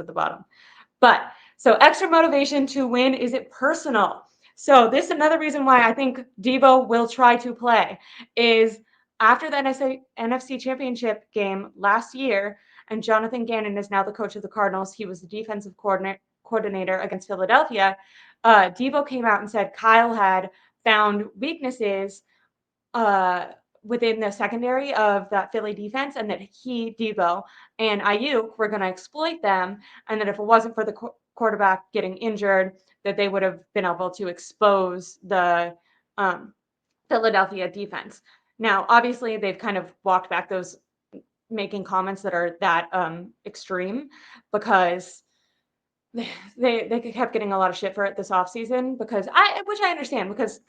at the bottom. But so extra motivation to win, is it personal? So this is another reason why I think Deebo will try to play is after the NFC Championship game last year, and Jonathan Gannon is now the coach of the Cardinals. He was the defensive coordinator against Philadelphia. Deebo came out and said Kyle had found weaknesses within the secondary of that Philly defense, and that Deebo, and Ayuk were going to exploit them, and that if it wasn't for the quarterback getting injured, that they would have been able to expose the Philadelphia defense. Now, obviously, they've kind of walked back those making comments that are that extreme, because they kept getting a lot of shit for it this offseason, which I understand, because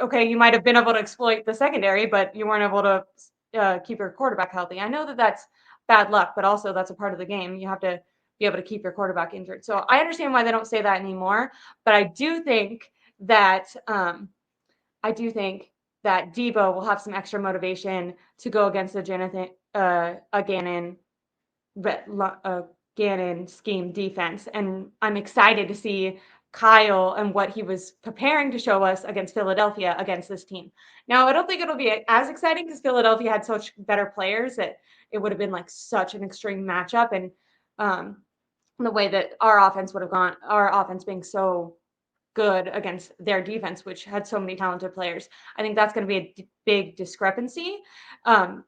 okay, you might have been able to exploit the secondary, but you weren't able to keep your quarterback healthy. I know that that's bad luck, but also that's a part of the game. You have to be able to keep your quarterback injured. So I understand why they don't say that anymore, but I do think that Deebo will have some extra motivation to go against the Gannon scheme defense, and I'm excited to see Kyle and what he was preparing to show us against Philadelphia against this team. Now, I don't think it'll be as exciting because Philadelphia had such better players that it would have been like such an extreme matchup, and the way that our offense would have gone, our offense being so good against their defense, which had so many talented players. I think that's going to be a big discrepancy,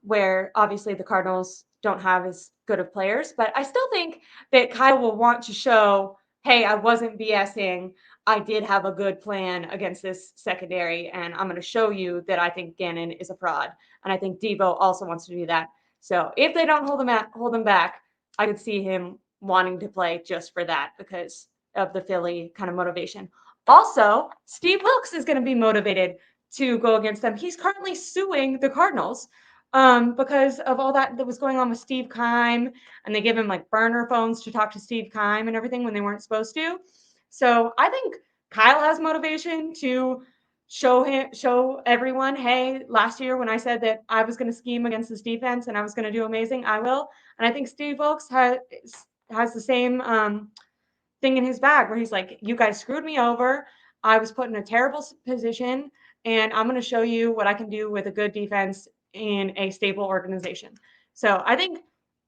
where obviously the Cardinals don't have as good of players, but I still think that Kyle will want to show, hey, I wasn't BSing. I did have a good plan against this secondary, and I'm going to show you that I think Gannon is a fraud. And I think Deebo also wants to do that. So if they don't hold him back, I could see him wanting to play just for that, because of the Philly kind of motivation. Also, Steve Wilks is going to be motivated to go against them. He's currently suing the Cardinals because of all that was going on with Steve Keim, and they give him like burner phones to talk to Steve Keim and everything when they weren't supposed to. So I think Kyle has motivation to show everyone, hey, last year when I said that I was going to scheme against this defense and I was going to do amazing, I will. And I think Steve Wilks has the same thing in his bag where he's like, you guys screwed me over. I was put in a terrible position, and I'm going to show you what I can do with a good defense in a stable organization. So I think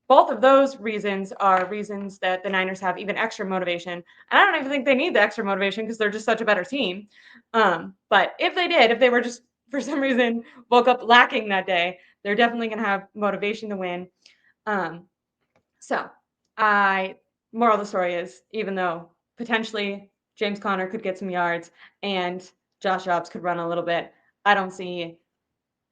both of those reasons are reasons that the Niners have even extra motivation. And I don't even think they need the extra motivation because they're just such a better team. But if they were just for some reason woke up lacking that day, they're definitely going to have motivation to win. Moral of the story is, even though potentially James Conner could get some yards and Josh Jacobs could run a little bit, I don't see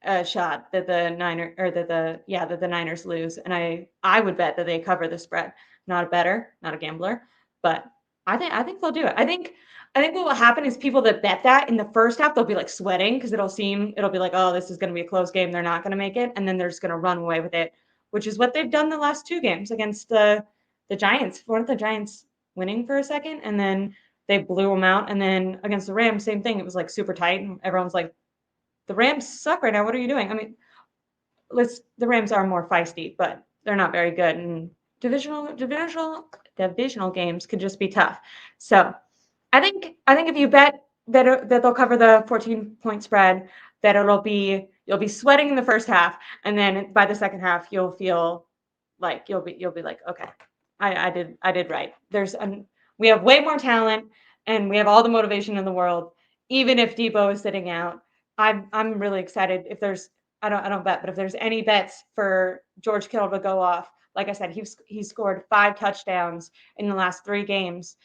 a shot that the Niners lose. And I would bet that they cover the spread. Not a bettor, not a gambler, but I think they'll do it. I think what will happen is people that bet that in the first half, they'll be like sweating because it'll be like, oh, this is going to be a close game. They're not going to make it. And then they're just going to run away with it, which is what they've done the last two games against the Giants. Weren't the Giants winning for a second, and then they blew them out? And then against the Rams, same thing. It was like super tight, and everyone's like, the Rams suck right now. What are you doing? I mean, the Rams are more feisty, but they're not very good. And divisional games could just be tough. So I think if you bet that they'll cover the 14-point spread, that you'll be sweating in the first half, and then by the second half you'll feel like you'll be like, okay, I did right. We have way more talent, and we have all the motivation in the world. Even if Deebo is sitting out, I'm really excited. If there's I don't bet, but if there's any bets for George Kittle to go off, like I said, he's scored 5 touchdowns in the last 3 games